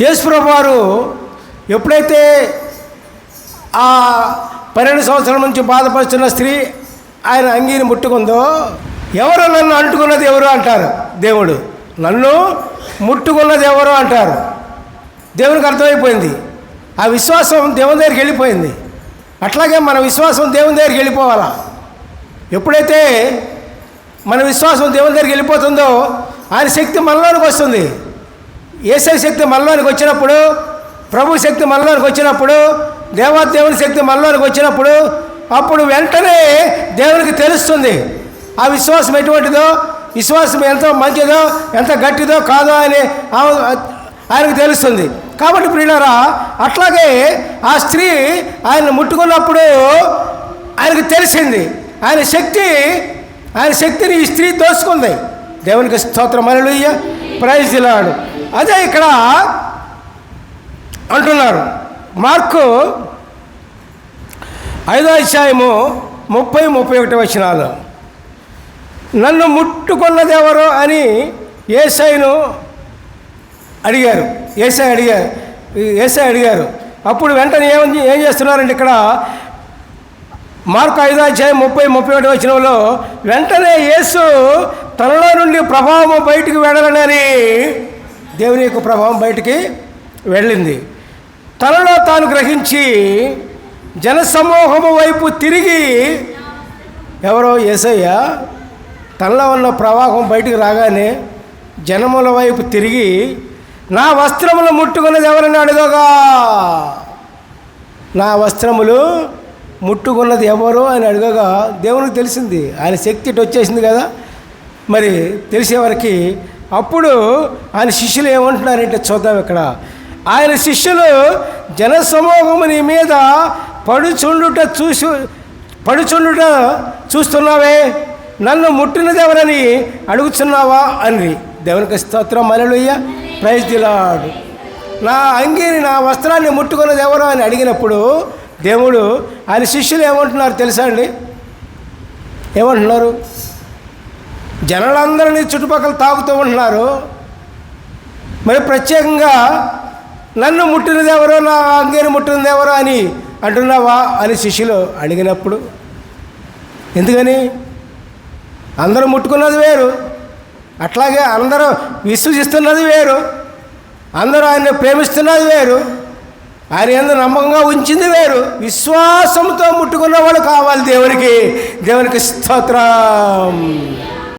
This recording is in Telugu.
యేసుప్రభు వారు ఎప్పుడైతే ఆ 12 సంవత్సరాల నుంచి బాధపడుతున్న స్త్రీ ఆయన అంగీని ముట్టుకుందో, ఎవరు నన్ను అంటుకున్నది ఎవరు అంటారు దేవుడు, నన్ను ముట్టుకున్నది ఎవరు అంటారు. దేవునికి అర్థమైపోయింది, ఆ విశ్వాసం దేవుని దగ్గరికి వెళ్ళిపోయింది. అట్లాగే మన విశ్వాసం దేవుని దగ్గరికి వెళ్ళిపోవాలా. ఎప్పుడైతే మన విశ్వాసం దేవుని దగ్గరికి వెళ్ళిపోతుందో ఆయన శక్తి మనలోనికి వస్తుంది. యేసయ్య శక్తి మనలోనికి వచ్చినప్పుడు, ప్రభు శక్తి మనలోనికి వచ్చినప్పుడు, దేవాదేవుని శక్తి మనలోనికి వచ్చినప్పుడు, అప్పుడు వెంటనే దేవునికి తెలుస్తుంది ఆ విశ్వాసం ఎటువంటిదో, విశ్వాసం ఎంత మంచిదో ఎంత గట్టిదో కాదో అని ఆయనకు తెలుస్తుంది. కాబట్టి ప్రియులారా, అట్లాగే ఆ స్త్రీ ఆయన ముట్టుకున్నప్పుడు ఆయనకు తెలిసింది, ఆయన శక్తిని ఈ స్త్రీ దోచుకుంది. దేవునికి స్తోత్రం, హల్లెలూయా, ప్రైజ్ ది లార్డ్. అదే ఇక్కడ అంటున్నారు మార్కు 5వ అధ్యాయము 30-31 వచనాలు. నన్ను ముట్టుకున్నది ఎవరు అని యేసయ్యను అడిగారు. యేసయ్య అడిగారు. అప్పుడు వెంటనే ఏం చేస్తున్నారంటే ఇక్కడ మార్కు 5వ అధ్యాయం 30-31 వచనంలో వెంటనే యేసు తనలో నుండి ప్రభావం బయటికి వెళ్ళాలని, దేవుని యొక్క ప్రభావం బయటికి వెళ్ళింది. తనలో తాను గ్రహించి జనసమూహము వైపు తిరిగి, ఎవరో యేసయ్య తనలో ఉన్న ప్రవాహం బయటికి రాగానే జనముల వైపు తిరిగి నా వస్త్రములు ముట్టుకున్నది ఎవరని అడగగా, నా వస్త్రములు ముట్టుకున్నది ఎవరు అని అడగగా దేవునికి తెలిసింది, ఆయన శక్తి ఇటు వచ్చేసింది కదా. మరి తెలిసేవారికి అప్పుడు ఆయన శిష్యులు ఏమంటున్నారంటే చూద్దాం. ఇక్కడ ఆయన శిష్యులు జనసమూహము నీ మీద పడుచుండుట చూస్తున్నావే, నన్ను ముట్టినది ఎవరని అడుగుతున్నావా అని. దేవునికి స్తోత్రం, హల్లెలూయా, ప్రైజ్ ది లార్డ్. నా అంగీని, నా వస్త్రాన్ని ముట్టుకున్నది ఎవరు అని అడిగినప్పుడు దేవుడు ఆయన శిష్యులు ఏమంటున్నారు తెలుసా అండి? ఏమంటున్నారు? జనాలందరినీ చుట్టుపక్కల తాకుతూ ఉంటున్నారు. మరి ప్రత్యేకంగా నన్ను ముట్టినది ఎవరో, నా అంగీని ముట్టినది ఎవరో అని అంటున్నావా అని శిష్యులు అడిగినప్పుడు, ఎందుకని? అందరూ ముట్టుకున్నది వేరు, అట్లాగే అందరూ విశ్వసిస్తున్నది వేరు, అందరూ ఆయన ప్రేమిస్తున్నది వేరు, ఆయన యందు నమ్మకంగా ఉంచింది వేరు. విశ్వాసంతో ముట్టుకున్న వాళ్ళు కావాలి దేవునికి. దేవునికి స్తోత్రం.